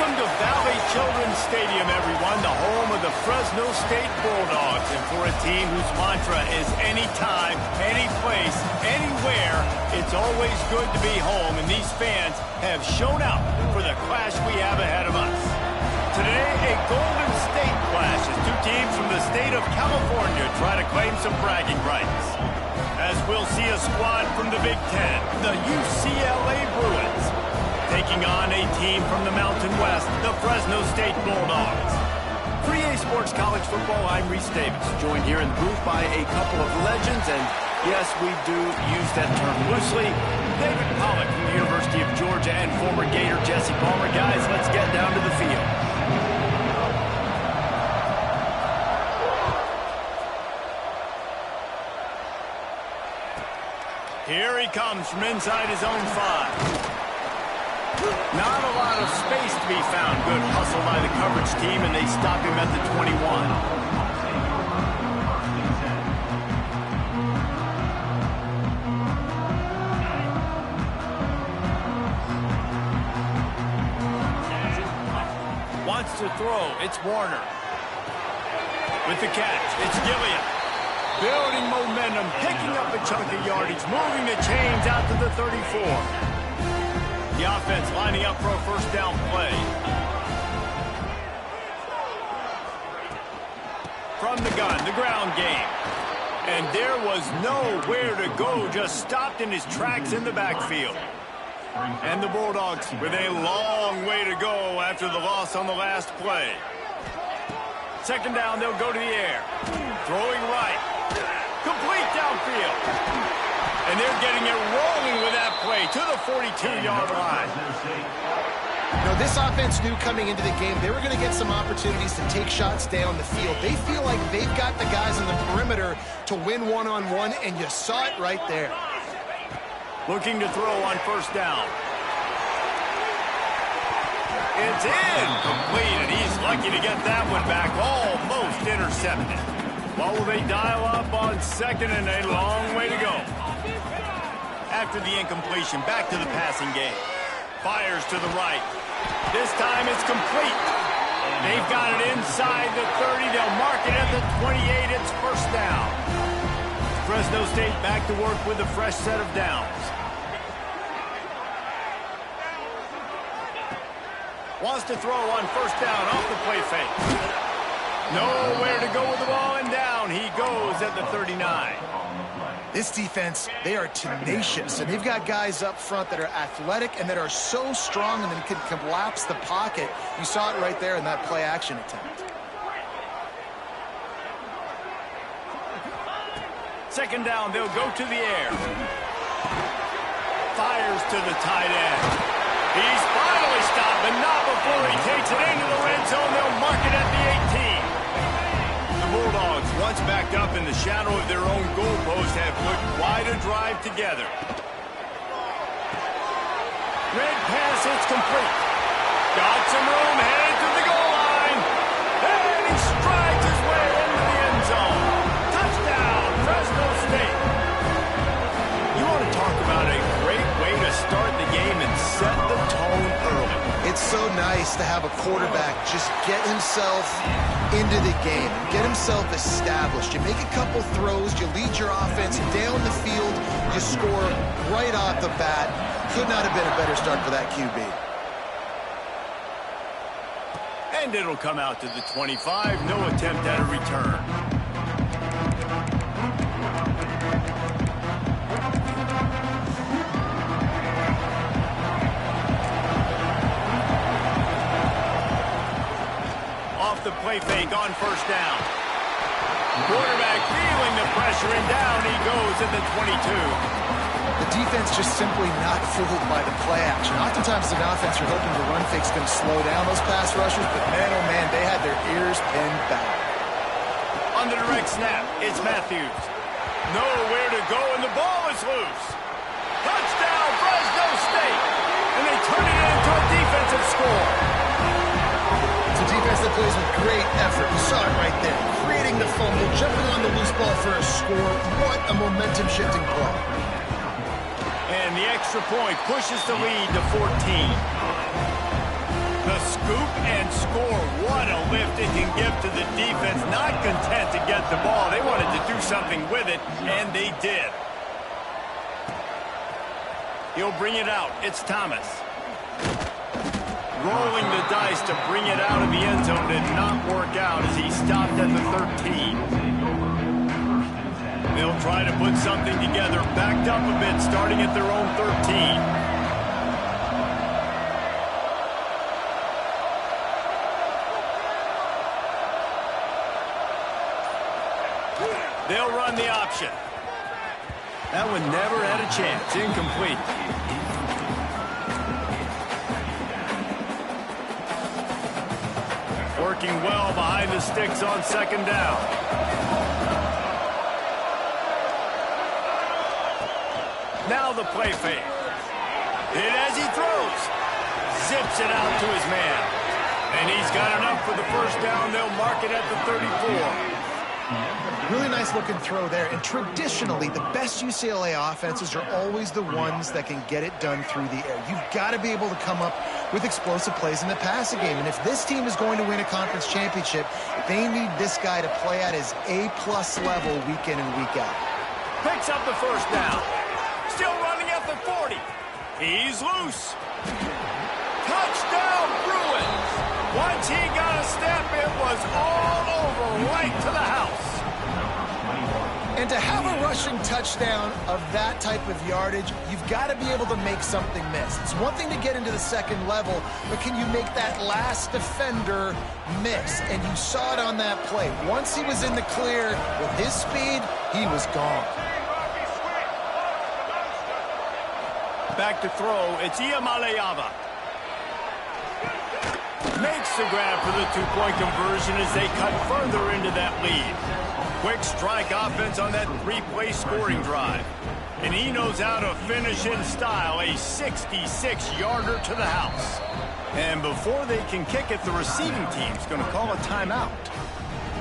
Welcome to Valley Children's Stadium, everyone, the home of the Fresno State Bulldogs. And for a team whose mantra is anytime, any place, anywhere, it's always good to be home. And these fans have shown out for the clash we have ahead of us. Today, a Golden State clash as two teams from the state of California try to claim some bragging rights. As we'll see a squad from the Big Ten, the UCLA Bruins, taking on a team from the Mountain West, the Fresno State Bulldogs. For EA Sports College Football, I'm Reese Davis, joined here in the booth by a couple of legends, and yes, we do use that term loosely. David Pollack from the University of Georgia and former Gator Jesse Palmer. Guys, let's get down to the field. Here he comes from inside his own 5. Not a lot of space to be found. Good hustle by the coverage team, and they stop him at the 21. Wants to throw. It's Warner. With the catch, it's Gilliam. Building momentum, picking up a chunk of yardage, moving the chains out to the 34. The offense lining up for a first down play. From the gun, the ground game. And there was nowhere to go, just stopped in his tracks in the backfield. And the Bulldogs with a long way to go after the loss on the last play. Second down, they'll go to the air. Throwing right. Complete downfield. And they're getting it rolling with that play to the 42-yard line. You know, this offense knew coming into the game they were going to get some opportunities to take shots down the field. They feel like they've got the guys on the perimeter to win one-on-one, and you saw it right there. Looking to throw on first down. It's incomplete, and he's lucky to get that one back. Almost intercepted. Well, will they dial up on second, and a long way to go. After the incompletion, back to the passing game. Fires to the right. This time it's complete. They've got it inside the 30. They'll mark it at the 28. It's first down. Fresno State back to work with a fresh set of downs. Wants to throw on first down off the play fake. Nowhere to go with the ball, and down he goes at the 39. This defense, they are tenacious, and they've got guys up front that are athletic and that are so strong and then can collapse the pocket. You saw it right there in that play-action attempt. Second down, they'll go to the air. Fires to the tight end. He's finally stopped, but not before he takes it into the red zone. They'll mark it at the 18. Bulldogs, once backed up in the shadow of their own goalpost, have put quite a drive together. Red pass, it's complete. Got some room, headed to the goal line. And he strides his way into the end zone. Touchdown, Fresno State. You want to talk about a great way to start the game and set the tone early. It's so nice to have a quarterback just get himself into the game, get himself established. You make a couple throws, you lead your offense down the field, you score right off the bat. Could not have been a better start for that QB. And it'll come out to the 25. No attempt at a return. The play fake on first down. Quarterback feeling the pressure, and down he goes at the 22. The defense just simply not fooled by the play action. Oftentimes an offense you're hoping the run fake's going to slow down those pass rushers, but man, oh man, they had their ears pinned back. On the direct snap, it's Matthews. Nowhere to go, and the ball is loose. Touchdown, Fresno State! And they turn it into a defensive score. Defense that plays with great effort. You saw it right there. Creating the fumble, jumping on the loose ball for a score. What a momentum-shifting play. And the extra point pushes the lead to 14. The scoop and score. What a lift it can give to the defense. Not content to get the ball. They wanted to do something with it, and they did. He'll bring it out. It's Thomas. Rolling the dice to bring it out of the end zone did not work out as he stopped at the 13. They'll try to put something together, backed up a bit, starting at their own 13. They'll run the option. That one never had a chance. Incomplete. Working well behind the sticks on second down. Now the play fake. Hit as he throws. Zips it out to his man. And he's got enough for the first down. They'll mark it at the 34. Really nice looking throw there. And traditionally, the best UCLA offenses are always the ones that can get it done through the air. You've got to be able to come up with explosive plays in the passing game. And if this team is going to win a conference championship, they need this guy to play at his A-plus level week in and week out. Picks up the first down. Still running at the 40. He's loose. Touchdown, Bruins. Once he got a step, it was all over, right to the house. And to have a rushing touchdown of that type of yardage, you've got to be able to make something miss. It's one thing to get into the second level, but can you make that last defender miss? And you saw it on that play. Once he was in the clear with his speed, he was gone. Back to throw, it's Iamaleava. Makes the grab for the two-point conversion as they cut further into that lead. Quick strike offense on that three-play scoring drive. And he knows how to finish in style, a 66-yarder to the house. And before they can kick it, the receiving team's going to call a timeout.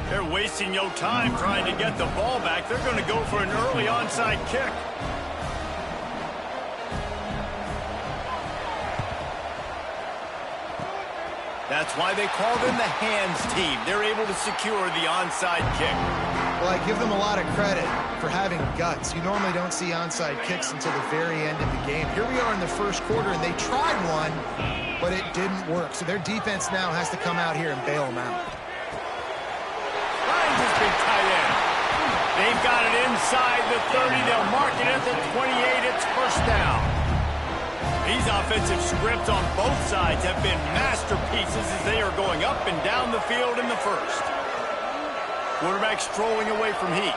They're wasting no time trying to get the ball back. They're going to go for an early onside kick. That's why they call them the hands team. They're able to secure the onside kick. Well, I give them a lot of credit for having guts. You normally don't see onside kicks until the very end of the game. Here we are in the first quarter, and they tried one, but it didn't work. So their defense now has to come out here and bail them out. Ryan's just been tight end. They've got it inside the 30. They'll mark it at the 28. It's first down. These offensive scripts on both sides have been masterpieces as they are going up and down the field in the first. Quarterback strolling away from Heat.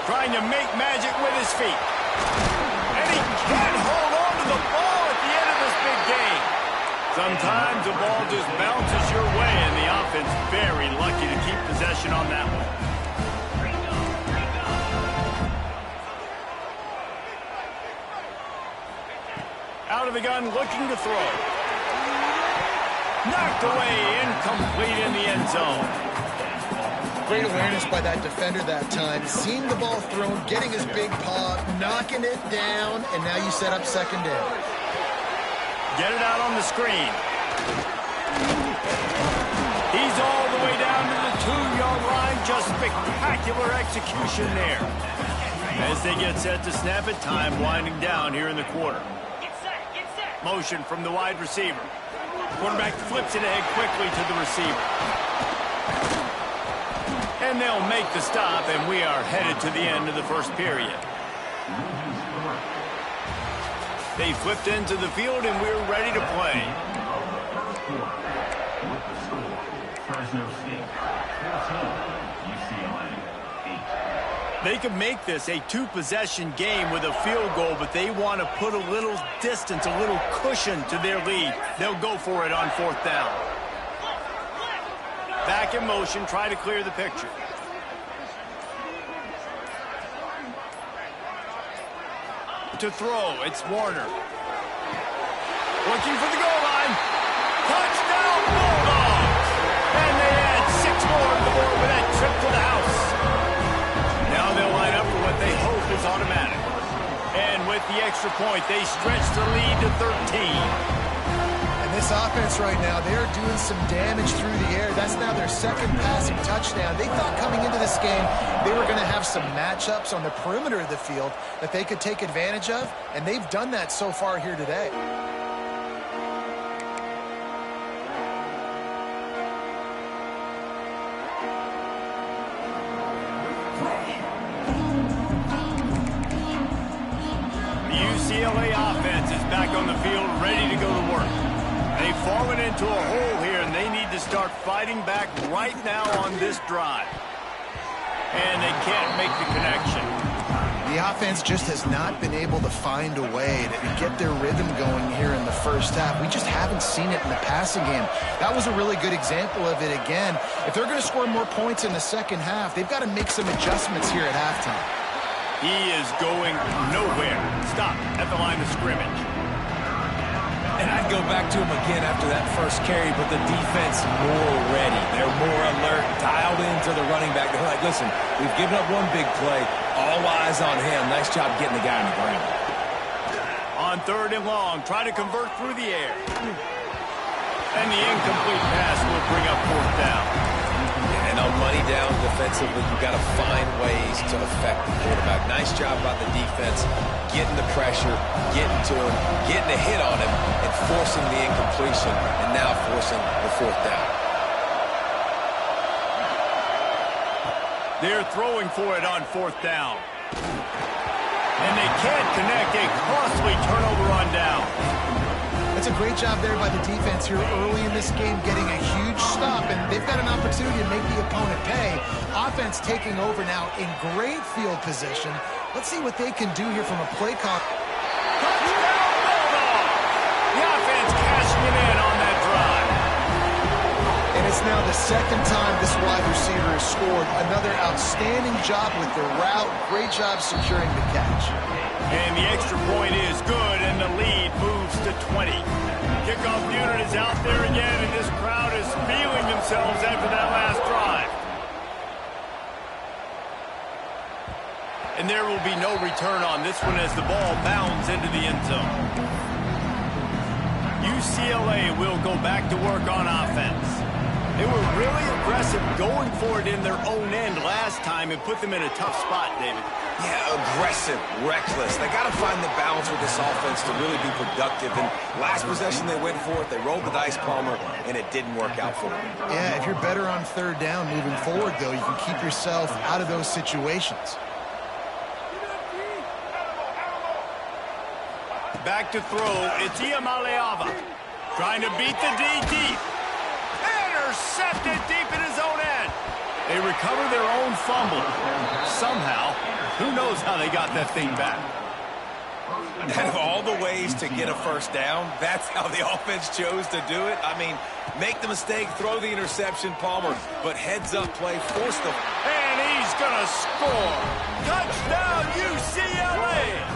Trying to make magic with his feet. And he can't hold on to the ball at the end of this big game. Sometimes the ball just bounces your way, and the offense very lucky to keep possession on that one. Out of the gun, looking to throw. Knocked away, incomplete in the end zone. Great awareness by that defender that time. Seeing the ball thrown, getting his big paw, knocking it down, and now you set up second down. Get it out on the screen. He's all the way down to the 2-yard line. Just spectacular execution there. As they get set to snap it, time winding down here in the quarter. Motion from the wide receiver. Quarterback flips it ahead quickly to the receiver. And they'll make the stop, and we are headed to the end of the first period. They flipped into the field, and we're ready to play. They can make this a two-possession game with a field goal, but they want to put a little distance, a little cushion to their lead. They'll go for it on fourth down. Back in motion, try to clear the picture. To throw, it's Warner. Looking for the goal line. Touchdown, Bulldogs! And they add 6 more to the board with that trip to the house. Now they'll line up for what they hope is automatic. And with the extra point, they stretch the lead to 13. And And this offense right now, they're doing some damage through the air. That's now their second passing touchdown. They thought coming into this game they were going to have some matchups on the perimeter of the field that they could take advantage of, and they've done that so far here today. UCLA offense is back on the field, ready to go to work. They've fallen into a hole here, and they need to start fighting back right now on this drive. And they can't make the connection. The offense just has not been able to find a way to get their rhythm going here in the first half. We just haven't seen it in the passing game. That was a really good example of it again. If they're going to score more points in the second half, they've got to make some adjustments here at halftime. He is going nowhere. Stop at the line of scrimmage. And I'd go back to him again after that first carry, but the defense more ready. They're more alert, dialed into the running back. They're like, listen, we've given up one big play. All eyes on him. Nice job getting the guy on the ground. On 3rd and long, try to convert through the air. And the incomplete pass will bring up 4th down. And on money down defensively, you've got to find ways to affect the quarterback. Nice job by the defense, getting the pressure, getting to him, getting a hit on him, and forcing the incompletion, and now forcing the 4th down. They're throwing for it on 4th down. And they can't connect. A costly turnover on down. That's a great job there by the defense here early in this game, getting a huge stop, and they've got an opportunity to make the opponent pay. Offense taking over now in great field position. Let's see what they can do here from a play call. Touchdown, Bulldog! The offense cashing it in on that drive. And it's now the second time this wide receiver has scored. Another outstanding job with the route. Great job securing the catch. And the extra point is good, and the lead moves to 20. Kickoff unit is out there again, and this crowd is feeling themselves after that last drive. And there will be no return on this one as the ball bounds into the end zone. UCLA will go back to work on offense. They were really aggressive going for it in their own end last time and put them in a tough spot, David. Yeah, aggressive, reckless. They got to find the balance with this offense to really be productive. And last possession they went for it, they rolled the dice, Palmer, and it didn't work out for them. Yeah, if you're better on 3rd down moving forward, though, you can keep yourself out of those situations. Back to throw, it's Iamaleava. Trying to beat the D deep. Intercepted deep in his own end. They recover their own fumble. Somehow, who knows how they got that thing back. Out of all the ways to get a 1st down, that's how the offense chose to do it. I mean, make the mistake, throw the interception, Palmer, but heads-up play, force the... And he's going to score. Touchdown, UCLA.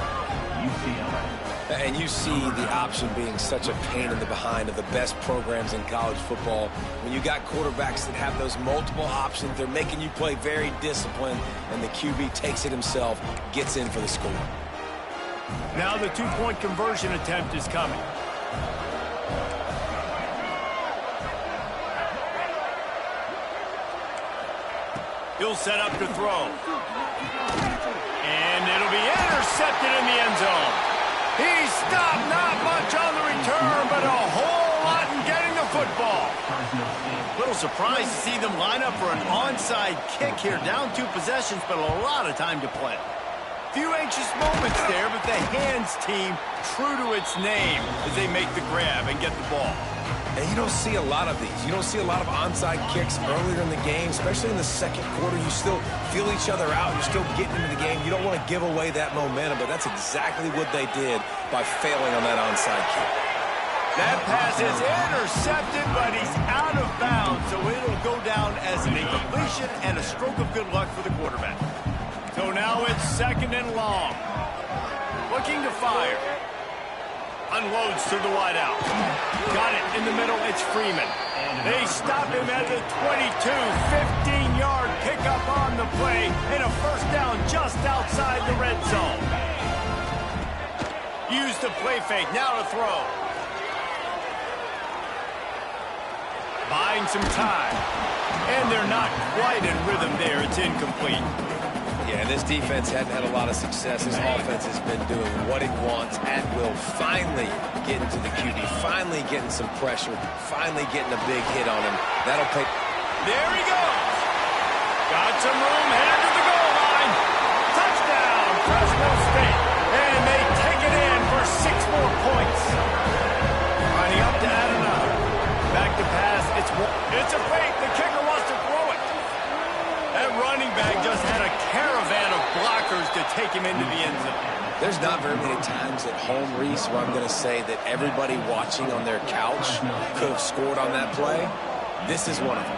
And you see the option being such a pain in the behind of the best programs in college football. When you got quarterbacks that have those multiple options, they're making you play very disciplined, and the QB takes it himself, gets in for the score. Now the 2-point conversion attempt is coming. He'll set up to throw. And it'll be intercepted in the end zone. He stopped, not much on the return, but a whole lot in getting the football. Little surprised to see them line up for an onside kick here. Down 2 possessions, but a lot of time to play. Few anxious moments there, but the hands team true to its name as they make the grab and get the ball. And you don't see a lot of these. You don't see a lot of onside kicks earlier in the game, especially in the second quarter. You still feel each other out. You're still getting into the game. You don't want to give away that momentum, but that's exactly what they did by failing on that onside kick. That pass is intercepted, but he's out of bounds, so it'll go down as an incompletion and a stroke of good luck for the quarterback. So now it's 2nd and long. Looking to fire. Unloads to the wideout. Got it in the middle. It's Freeman. They stop him at the 22. 15-yard pickup on the play and a 1st down just outside the red zone. Use the play fake. Now to throw. buying some time. And they're not quite in rhythm there. It's incomplete. Yeah, and this defense hadn't had a lot of success. This offense has been doing what it wants at will. Finally getting to the QB, finally getting some pressure, finally getting a big hit on him. That'll pay. There he goes. Got some room, headed to the goal line. Touchdown, Fresno State. And they take it in for 6 more points. Lining up to add another. Back to pass. It's a fake. The kicker wants to throw it. That running back just had a caravan of blockers to take him into the end zone. There's not very many times at home, Reese, where I'm going to say that everybody watching on their couch could have scored on that play. This is one of them.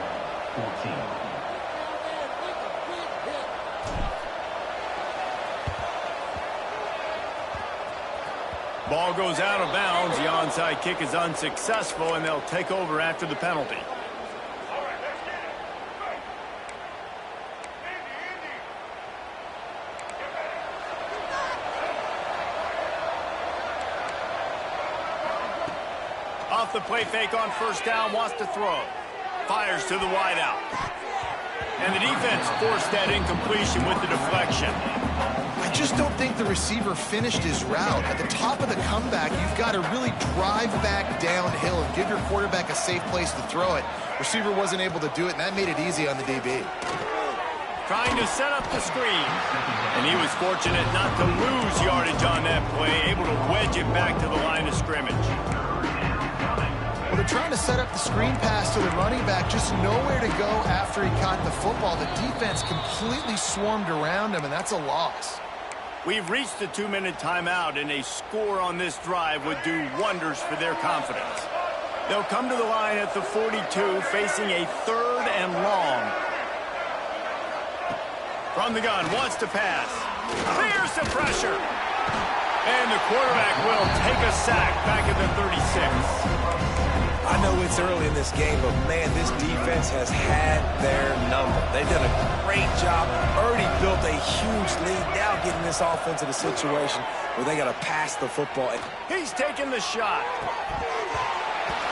Ball goes out of bounds. The onside kick is unsuccessful, and they'll take over after the penalty. Off the play fake on first down, wants to throw. Fires to the wideout. And the defense forced that incompletion with the deflection. I just don't think the receiver finished his route. At the top of the comeback, you've got to really drive back downhill and give your quarterback a safe place to throw it. Receiver wasn't able to do it, and that made it easy on the DB. Trying to set up the screen. And he was fortunate not to lose yardage on that play, able to wedge it back to the line of scrimmage. Well, they're trying to set up the screen pass to the running back, just nowhere to go after he caught the football. The defense completely swarmed around him, and that's a loss. We've reached the 2-minute timeout, and a score on this drive would do wonders for their confidence. They'll come to the line at the 42, facing a 3rd and long. From the gun, wants to pass. Clears the pressure. And the quarterback will take a sack back at the 36. I know it's early in this game, but, man, this defense has had their number. They've done a great job, already built a huge lead, now getting this offense in a situation where they got to pass the football. He's taking the shot.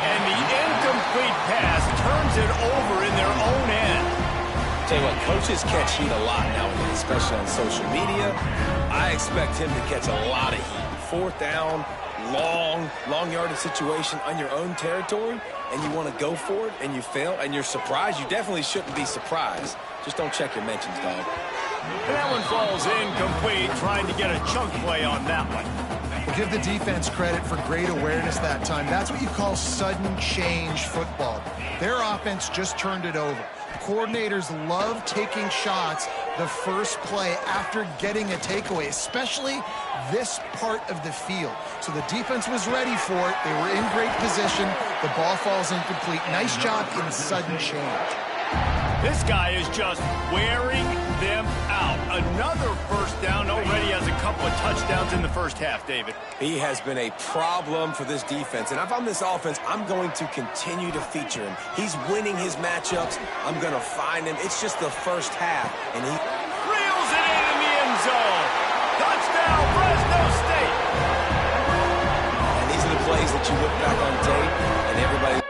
And the incomplete pass turns it over in their own end. Tell you what, coaches catch heat a lot nowadays, especially on social media. I expect him to catch a lot of heat. 4th down, long yardage situation on your own territory, and you want to go for it, and you fail, and you're surprised. You definitely shouldn't be surprised. Just don't check your mentions, dog. And that one falls incomplete, trying to get a chunk play on that one. We'll give the defense credit for great awareness that time. That's what you call sudden change football. Their offense just turned it over. Coordinators love taking shots the first play after getting a takeaway, especially this part of the field. So the defense was ready for it. They were in great position. The ball falls incomplete. Nice job in sudden change. This guy is just wearing them out. Another first down, already has a couple of touchdowns in the first half, David. He has been a problem for this defense, and if I'm this offense, I'm going to continue to feature him. He's winning his matchups. I'm going to find him. It's just the first half, and he reels it in the end zone. Touchdown, Fresno State. And these are the plays that you look back on tape, and everybody